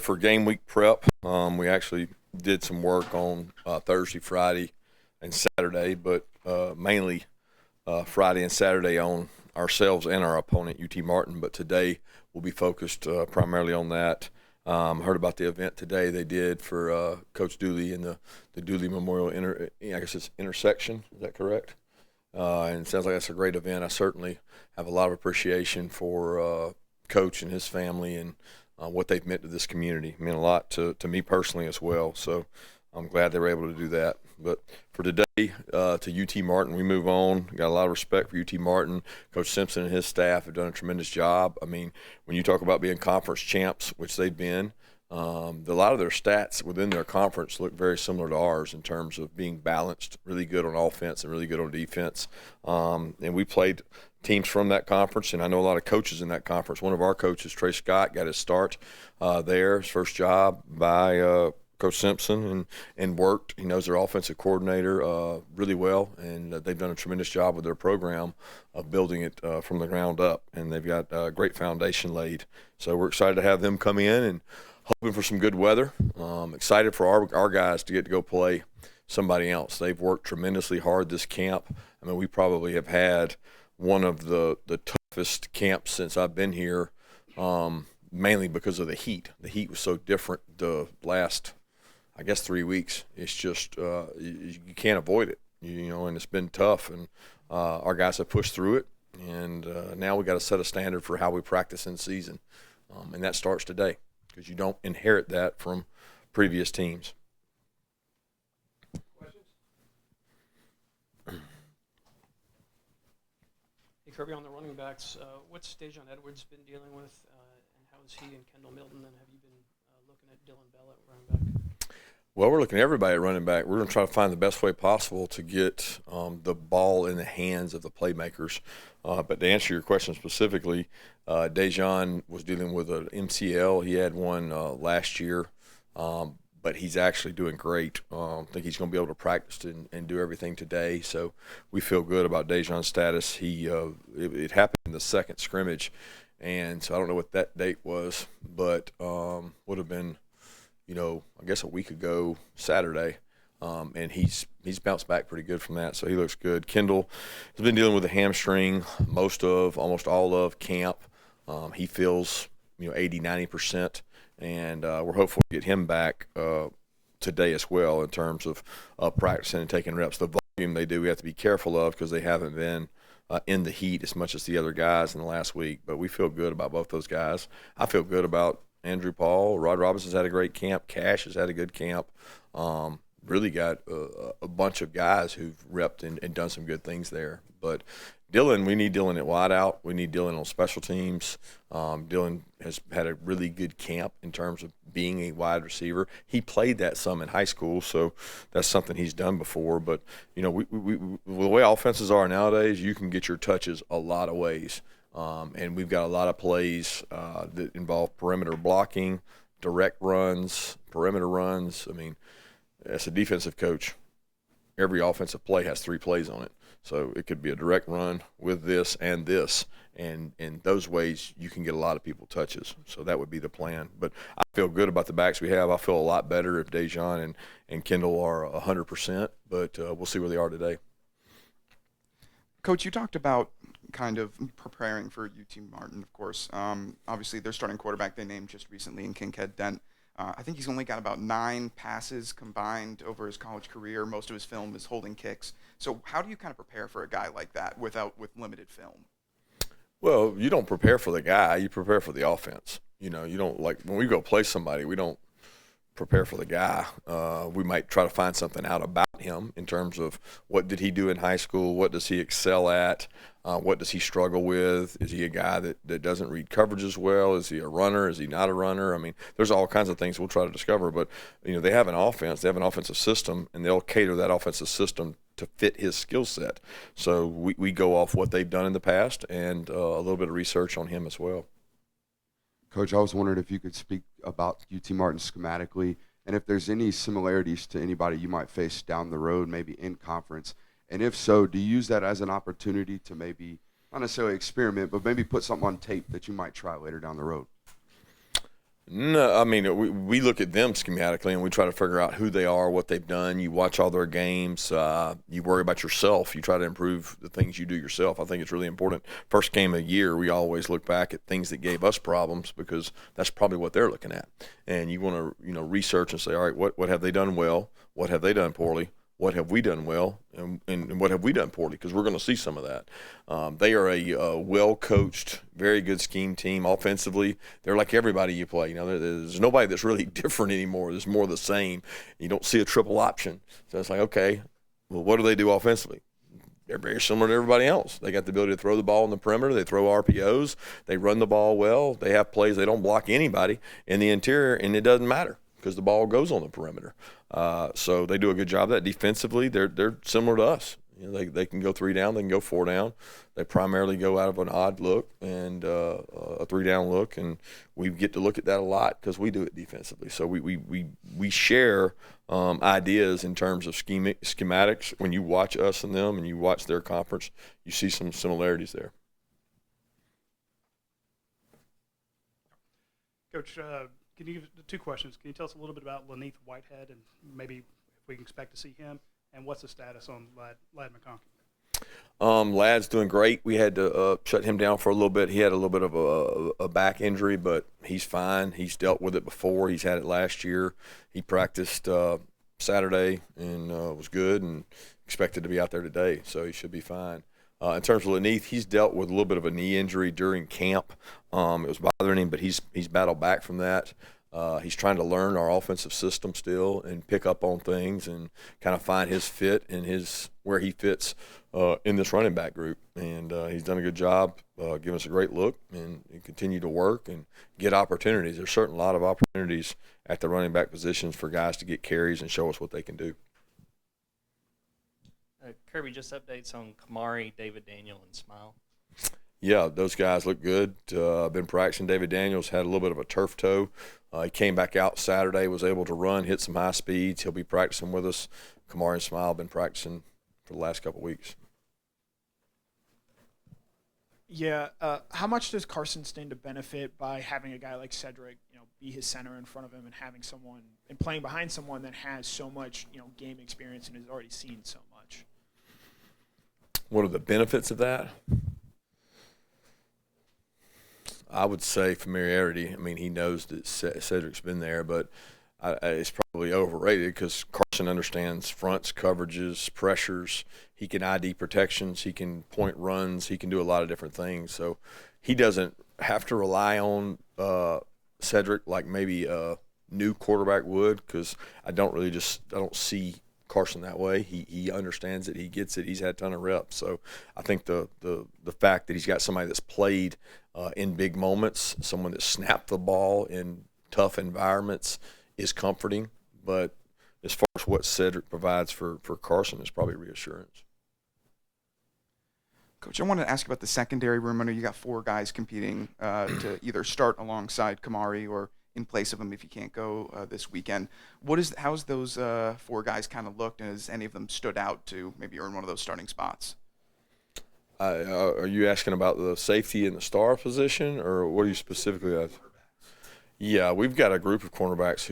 for game week prep. We actually did some work on Thursday, Friday, and Saturday, but mainly Friday and Saturday on ourselves and our opponent, UT Martin. But today we'll be focused primarily on that. Heard about the event today they did for Coach Dooley and the Dooley Memorial I guess it's intersection. Is that correct? And it sounds like that's a great event. I certainly have a lot of appreciation for Coach and his family and what they've meant to this community. It meant a lot to me personally as well. So I'm glad they were able to do that. But for today, to UT Martin, we move on. Got a lot of respect for UT Martin. Coach Simpson and his staff have done a tremendous job. I mean, when you talk about being conference champs, which they've been, a lot of their stats within their conference look very similar to ours in terms of being balanced, really good on offense and really good on defense. And we played teams from that conference, and I know a lot of coaches in that conference. One of our coaches, Trey Scott, got his start there, his first job by Coach Simpson, and worked. He knows their offensive coordinator really well, and they've done a tremendous job with their program of building it from the ground up, and they've got a great foundation laid. So we're excited to have them come in and hoping for some good weather. Excited for our guys to get to go play somebody else. They've worked tremendously hard this camp. I mean, we probably have had one of the toughest camps since I've been here, mainly because of the heat. The heat was so different the last, I guess, 3 weeks. It's just you can't avoid it, and it's been tough. And our guys have pushed through it, and now we got to set a standard for how we practice in season, and that starts today because you don't inherit that from previous teams. Hey, Kirby, on the running backs, what's Dejon Edwards been dealing with, and how is he and Kendall Milton? And have you been looking at Dylan Bell at running back? Well, we're looking at everybody at running back. We're going to try to find the best way possible to get the ball in the hands of the playmakers. But to answer your question specifically, Dejon was dealing with an MCL. He had one last year, but he's actually doing great. I think he's going to be able to practice and do everything today. So we feel good about Dejon's status. It happened in the second scrimmage, and so I don't know what that date was, but would have been, I guess a week ago Saturday. And he's bounced back pretty good from that, so he looks good. Kendall has been dealing with a hamstring almost all of camp. He feels 80-90%, and we're hopeful to get him back today as well in terms of practicing and taking reps. The volume they do, we have to be careful of because they haven't been in the heat as much as the other guys in the last week. But we feel good about both those guys. I feel good about Andrew Paul. Rod Robinson's had a great camp. Cash has had a good camp. Really got a bunch of guys who've repped and done some good things there. But Dylan, we need Dylan at wideout. We need Dylan on special teams. Dylan has had a really good camp in terms of being a wide receiver. He played that some in high school, so that's something he's done before. But, the way offenses are nowadays, you can get your touches a lot of ways. And we've got a lot of plays that involve perimeter blocking, direct runs, perimeter runs. I mean, as a defensive coach, every offensive play has 3 plays on it. So it could be a direct run with this, and in those ways you can get a lot of people touches. So that would be the plan. But I feel good about the backs we have. I feel a lot better if Dejon and Kendall are 100%, but we'll see where they are today. Coach, you talked about kind of preparing for UT Martin, of course. Obviously, their starting quarterback they named just recently in Kincaid Dent. I think he's only got about 9 passes combined over his college career. Most of his film is holding kicks. So how do you kind of prepare for a guy like that with limited film? Well, you don't prepare for the guy. You prepare for the offense. You don't, like, when we go play somebody, we don't prepare for the guy. We might try to find something out about him in terms of what did he do in high school, what does he excel at, what does he struggle with, is he a guy that doesn't read coverages well, is he a runner, is he not a runner? I mean, there's all kinds of things we'll try to discover, but they have an offense, they have an offensive system, and they'll cater that offensive system to fit his skill set. So we go off what they've done in the past and a little bit of research on him as well. Coach, I was wondering if you could speak about UT Martin schematically and if there's any similarities to anybody you might face down the road, maybe in conference. And if so, do you use that as an opportunity to maybe, not necessarily experiment, but maybe put something on tape that you might try later down the road? No, I mean, we look at them schematically and we try to figure out who they are, what they've done. You watch all their games. You worry about yourself. You try to improve the things you do yourself. I think it's really important. First game of the year, we always look back at things that gave us problems because that's probably what they're looking at. And you want to, research and say, all right, what have they done well? What have they done poorly? What have we done well, and what have we done poorly? Because we're going to see some of that. They are a well-coached, very good scheme team. Offensively, they're like everybody you play. There's nobody that's really different anymore. There's more of the same. You don't see a triple option. So it's like, okay, well, what do they do offensively? They're very similar to everybody else. They got the ability to throw the ball in the perimeter. They throw RPOs. They run the ball well. They have plays. They don't block anybody in the interior, and it doesn't matter because the ball goes on the perimeter. So they do a good job of that. Defensively, they're similar to us. They can go 3 down, they can go 4 down. They primarily go out of an odd look and a 3-down look, and we get to look at that a lot because we do it defensively. So we share ideas in terms of schematics. When you watch us and them and you watch their conference, you see some similarities there. Coach, can you give 2 questions? Can you tell us a little bit about Laneith Whitehead and maybe if we can expect to see him? And what's the status on Lad McConkey? Lad's doing great. We had to shut him down for a little bit. He had a little bit of a back injury, but he's fine. He's dealt with it before. He's had it last year. He practiced Saturday and was good and expected to be out there today, so he should be fine. In terms of Laneith, he's dealt with a little bit of a knee injury during camp. It was bothering him, but he's battled back from that. He's trying to learn our offensive system still and pick up on things and kind of find his fit and where he fits in this running back group. And he's done a good job giving us a great look and continue to work and get opportunities. There's certainly a lot of opportunities at the running back positions for guys to get carries and show us what they can do. Kirby, just updates on Kamari, David Daniel, and Smile. Yeah, those guys look good. I've been practicing. David Daniels had a little bit of a turf toe. He came back out Saturday, was able to run, hit some high speeds. He'll be practicing with us. Kamari and Smile have been practicing for the last couple of weeks. Yeah, how much does Carson stand to benefit by having a guy like Cedric, be his center in front of him and having someone and playing behind someone that has so much, game experience and has already seen so much? What are the benefits of that? I would say familiarity. I mean, he knows that Cedric's been there, but it's probably overrated because Carson understands fronts, coverages, pressures. He can ID protections. He can point runs. He can do a lot of different things. So he doesn't have to rely on Cedric like maybe a new quarterback would, because I don't see Carson that way. He understands it. He gets it. He's had a ton of reps. So I think the fact that he's got somebody that's played in big moments, someone that snapped the ball in tough environments is comforting. But as far as what Cedric provides for Carson is probably reassurance. Coach, I wanted to ask about the secondary room. I know you got 4 guys competing to either start alongside Kamari or in place of him if you can't go this weekend. How's those 4 guys kind of looked, and has any of them stood out to maybe earn one of those starting spots? Are you asking about the safety and the star position, or what are you specifically asking? Yeah, we've got a group of cornerbacks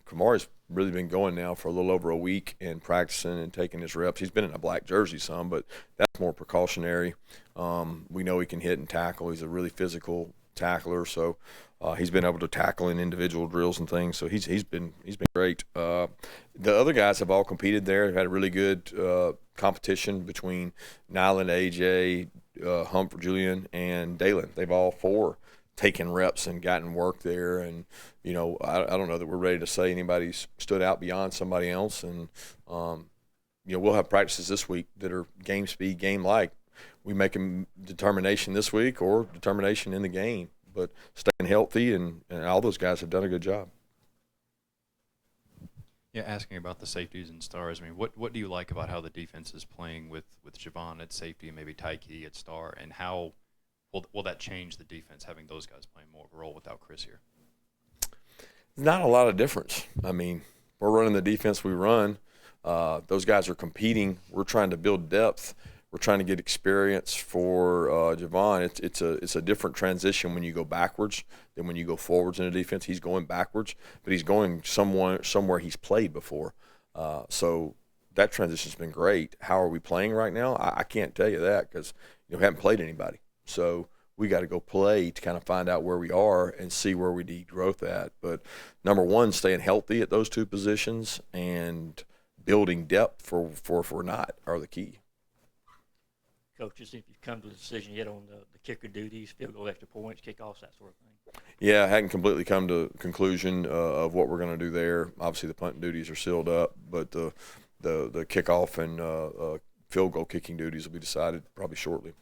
Kamari's really been going now for a little over a week and practicing and taking his reps. He's been in a black jersey some, but that's more precautionary. We know he can hit and tackle. He's a really physical tackler, so he's been able to tackle in individual drills and things. So he's been great. The other guys have all competed there. They've had a really good competition between Nyland, AJ, Humphrey, Julian, and Dalen. They've all 4 taken reps and gotten work there. And I don't know that we're ready to say anybody's stood out beyond somebody else. And we'll have practices this week that are game speed, game like. We make a determination this week or determination in the game, but staying healthy and all those guys have done a good job. Yeah, asking about the safeties and stars. What do you like about how the defense is playing with Javon at safety and maybe Tyke at star, and how will that change the defense having those guys playing more of a role without Chris here? Not a lot of difference. We're running the defense we run. Those guys are competing. We're trying to build depth. we're trying to get experience for Javon. It's a different transition when you go backwards than when you go forwards in a defense. He's going backwards, but he's going somewhere he's played before. So that transition's been great. How are we playing right now? I can't tell you that because we haven't played anybody. So we got to go play to kind of find out where we are and see where we need growth at. But number one, staying healthy at those two positions and building depth for if we're not are the key. Coaches, if you've come to the decision yet on the kicker duties, field goal, extra points, kickoffs, that sort of thing? Yeah, I hadn't completely come to a conclusion of what we're going to do there. Obviously, the punt duties are sealed up, but the kickoff and field goal kicking duties will be decided probably shortly.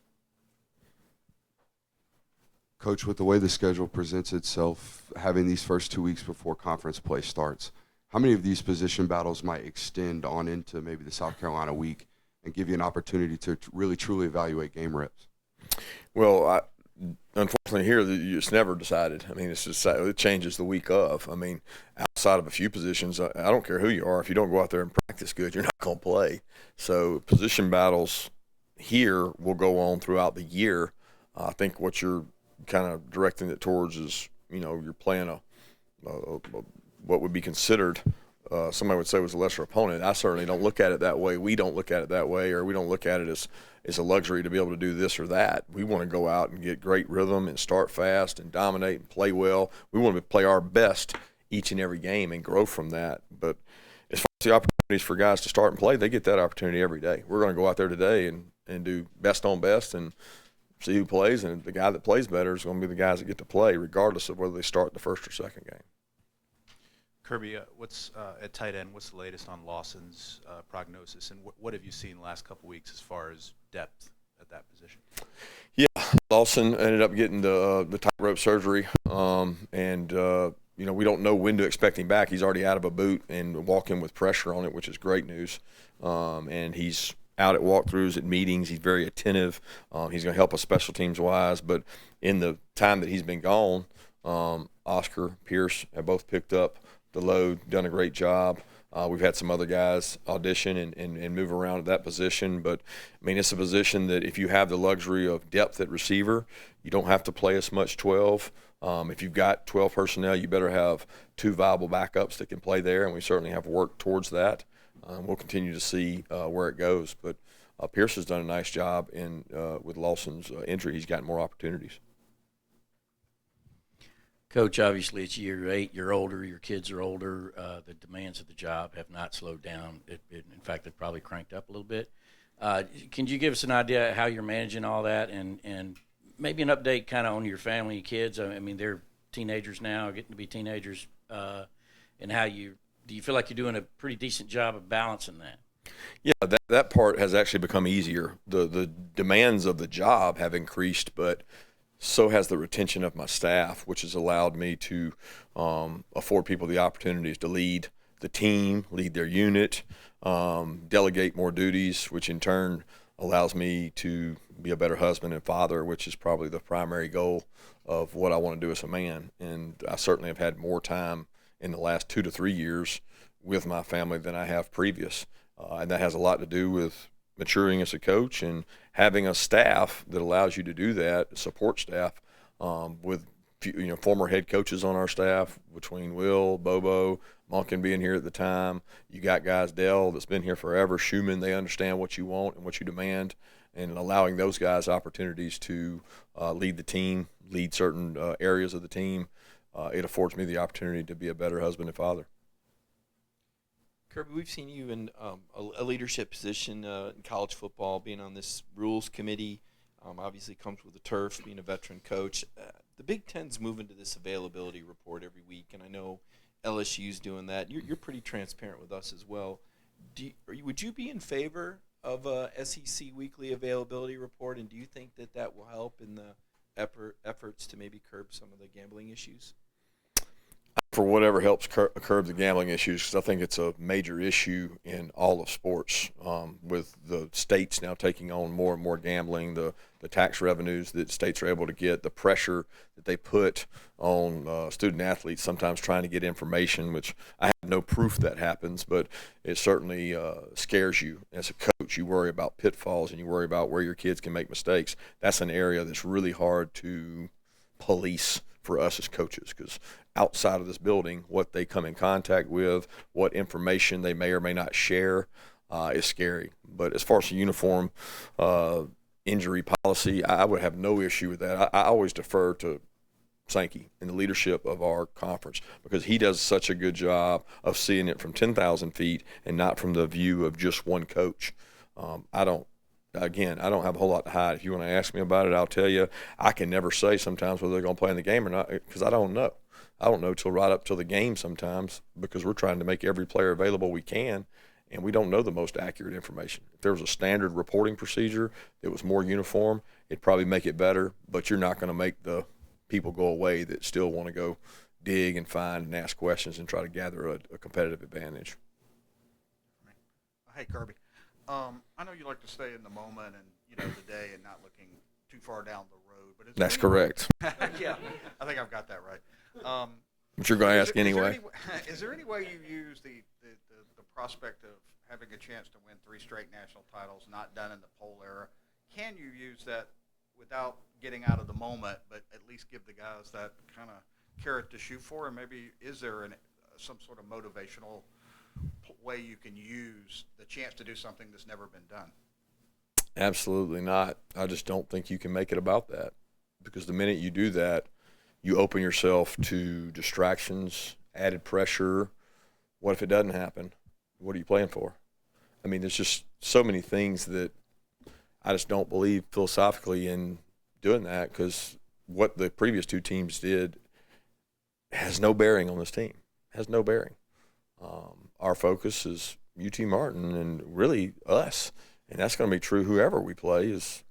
Coach, with the way the schedule presents itself, having these first 2 weeks before conference play starts, how many of these position battles might extend on into maybe the South Carolina week and give you an opportunity to really truly evaluate game reps? Well, unfortunately here, it's never decided. I mean, it changes the week of. I mean, outside of a few positions, I don't care who you are. If you don't go out there and practice good, you're not going to play. So position battles here will go on throughout the year. I think what you're kind of directing it towards is, you're playing a what would be considered somebody would say was a lesser opponent. I certainly don't look at it that way. We don't look at it that way, or we don't look at it as a luxury to be able to do this or that. We want to go out and get great rhythm and start fast and dominate and play well. We want to play our best each and every game and grow from that. But as far as the opportunities for guys to start and play, they get that opportunity every day. We're going to go out there today and do best on best and see who plays, and the guy that plays better is going to be the guys that get to play, regardless of whether they start the first or second game. Kirby, what's at tight end? What's the latest on Lawson's prognosis, and what have you seen the last couple weeks as far as depth at that position? Yeah, Lawson ended up getting the tightrope surgery, and we don't know when to expect him back. He's already out of a boot and walking with pressure on it, which is great news. And he's out at walkthroughs, at meetings. He's very attentive. He's going to help us special teams wise. But in the time that he's been gone, Oscar, Pierce have both picked up the load, done a great job. We've had some other guys audition and move around at that position. But, I mean, it's a position that if you have the luxury of depth at receiver, you don't have to play as much 12. If you've got 12 personnel, you better have two viable backups that can play there, and we certainly have worked towards that. We'll continue to see where it goes. But Pierce has done a nice job with Lawson's injury. He's gotten more opportunities. Coach, obviously it's year 8. You're older. Your kids are older. The demands of the job have not slowed down. In fact, they've probably cranked up a little bit. Can you give us an idea how you're managing all that and maybe an update kind of on your family and kids? I mean, they're teenagers now, getting to be teenagers, and how do you feel like you're doing a pretty decent job of balancing that? Yeah, that part has actually become easier. The demands of the job have increased, but so has the retention of my staff, which has allowed me to afford people the opportunities to lead the team, lead their unit, delegate more duties, which in turn allows me to be a better husband and father, which is probably the primary goal of what I want to do as a man. And I certainly have had more time in the last 2 to 3 years with my family than I have previous. And that has a lot to do with maturing as a coach and having a staff that allows you to do that, support staff, with former head coaches on our staff, between Will, Bobo, Monken being here at the time. You got guys, Dell, that's been here forever, Schumann. They understand what you want and what you demand, and allowing those guys opportunities to lead the team, lead certain areas of the team. It affords me the opportunity to be a better husband and father. Kirby, we've seen you in a leadership position in college football, being on this rules committee. Obviously comes with the turf, being a veteran coach. The Big Ten's moving to this availability report every week, and I know LSU's doing that. You're pretty transparent with us as well. Would you be in favor of a SEC weekly availability report, and do you think that will help in the efforts to maybe curb some of the gambling issues? For whatever helps curb the gambling issues, because I think it's a major issue in all of sports, with the states now taking on more and more gambling, the tax revenues that states are able to get, the pressure that they put on student athletes sometimes trying to get information, which I have no proof that happens, but it certainly scares you as a coach coach. You worry about pitfalls and you worry about where your kids can make mistakes. That's an area that's really hard to police for us as coaches, because outside of this building, what they come in contact with, what information they may or may not share, is scary. But as far as the uniform injury policy, I would have no issue with that. I always defer to Sankey and the leadership of our conference, because he does such a good job of seeing it from 10,000 feet and not from the view of just one coach. I don't have a whole lot to hide. If you want to ask me about it, I'll tell you. I can never say sometimes whether they're going to play in the game or not, because I don't know. I don't know till right up till the game sometimes, because we're trying to make every player available we can, and we don't know the most accurate information. If there was a standard reporting procedure that was more uniform, it'd probably make it better, but you're not going to make the people go away that still want to go dig and find and ask questions and try to gather a competitive advantage. Hey, Kirby. I know you like to stay in the moment and the day and not looking too far down the road. But that's correct. Yeah, I think I've got that right. But you're going to ask anyway. Is there any way you use the prospect of having a chance to win 3 straight national titles, not done in the poll era? Can you use that without getting out of the moment, but at least give the guys that kind of carrot to shoot for? And maybe is there some sort of motivational way you can use the chance to do something that's never been done? Absolutely not. I just don't think you can make it about that, because the minute you do that, you open yourself to distractions, added pressure. What if it doesn't happen? What are you playing for? I mean, there's just so many things that I just don't believe philosophically in doing that, because what the previous 2 teams did has no bearing on this team. Has no bearing. Our focus is UT Martin and really us, and that's going to be true whoever we play. Is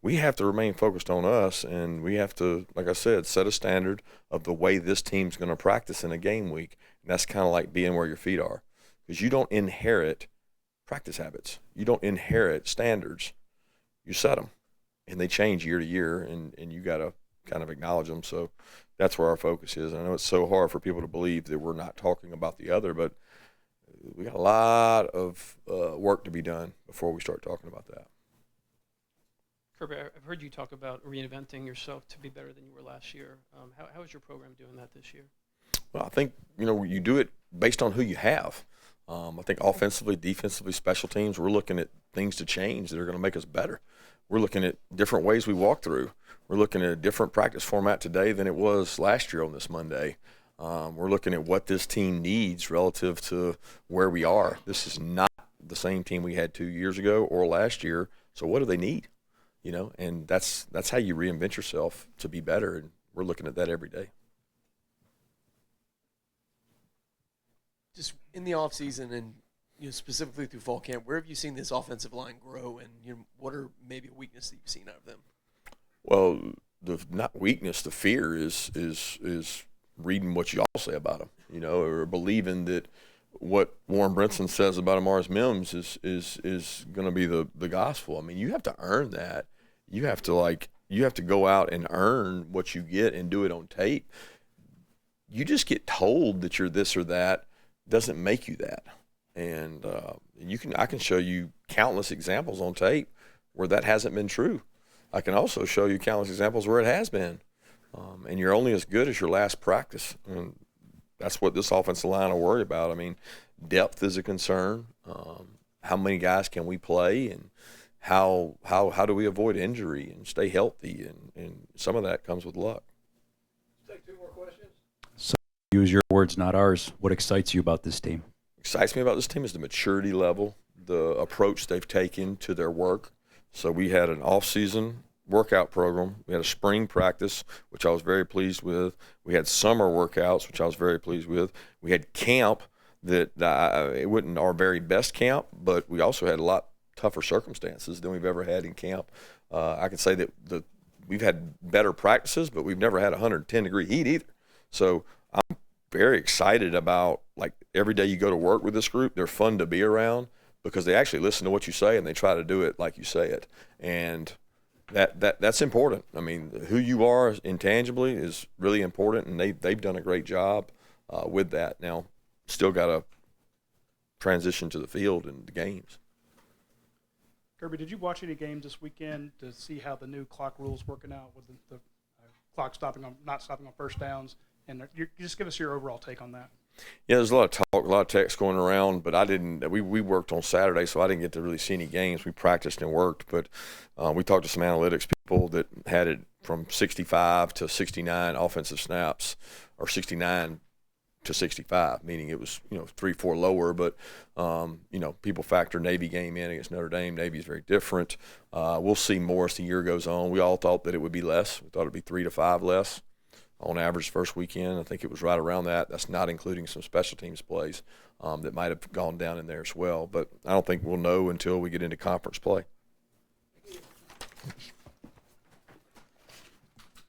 we have to remain focused on us, and we have to, like I said, set a standard of the way this team's going to practice in a game week. And that's kind of like being where your feet are, because you don't inherit practice habits. You don't inherit standards. You set them, and they change year to year, and you got to kind of acknowledge them. So that's where our focus is. And I know it's so hard for people to believe that we're not talking about the other, but we got a lot of work to be done before we start talking about that. Kirby, I've heard you talk about reinventing yourself to be better than you were last year. How is your program doing that this year? Well, I think, you do it based on who you have. I think offensively, defensively, special teams, we're looking at things to change that are going to make us better. We're looking at different ways we walk through. We're looking at a different practice format today than it was last year on this Monday. We're looking at what this team needs relative to where we are. This is not the same team we had 2 years ago or last year. So what do they need? And that's how you reinvent yourself to be better. And we're looking at that every day. Just in the offseason and specifically through fall camp, where have you seen this offensive line grow, and what are maybe a weakness that you've seen out of them? Well, the not weakness, the fear is reading what you all say about them, or believing that what Warren Brinson says about Amaris Mims is going to be the gospel. I mean, you have to earn that. You have to go out and earn what you get and do it on tape. You just get told that you're this or that doesn't make you that. And I can show you countless examples on tape where that hasn't been true. I can also show you countless examples where it has been. And you're only as good as your last practice. And that's what this offensive line will worry about. I mean, depth is a concern. How many guys can we play, and how do we avoid injury and stay healthy? And some of that comes with luck. Let's take 2 more questions. So, use your words, not ours. What excites you about this team? Excites me about this team is the maturity level, the approach they've taken to their work. So we had an off-season workout program. We had a spring practice, which I was very pleased with. We had summer workouts, which I was very pleased with. We had camp that it wasn't our very best camp, but we also had a lot tougher circumstances than we've ever had in camp. I can say that we've had better practices, but we've never had 110-degree heat either. So I'm very excited about, like, every day you go to work with this group. They're fun to be around because they actually listen to what you say and they try to do it like you say it. And that's important. I mean, who you are intangibly is really important, and they've done a great job with that. Now, still got to transition to the field and the games. Kirby, did you watch any games this weekend to see how the new clock rules working out with the clock not stopping on first downs? And just give us your overall take on that. Yeah, there's a lot of talk, a lot of text going around, but I didn't. We worked on Saturday, so I didn't get to really see any games. We practiced and worked, but we talked to some analytics people that had it from 65 to 69 offensive snaps, or 69 to 65, meaning it was 3-4 lower. But people factor Navy game in against Notre Dame. Navy is very different. We'll see more as the year goes on. We all thought that it would be less. We thought it'd be 3 to 5 less on average first weekend. I think it was right around that. That's not including some special teams plays that might have gone down in there as well. But I don't think we'll know until we get into conference play.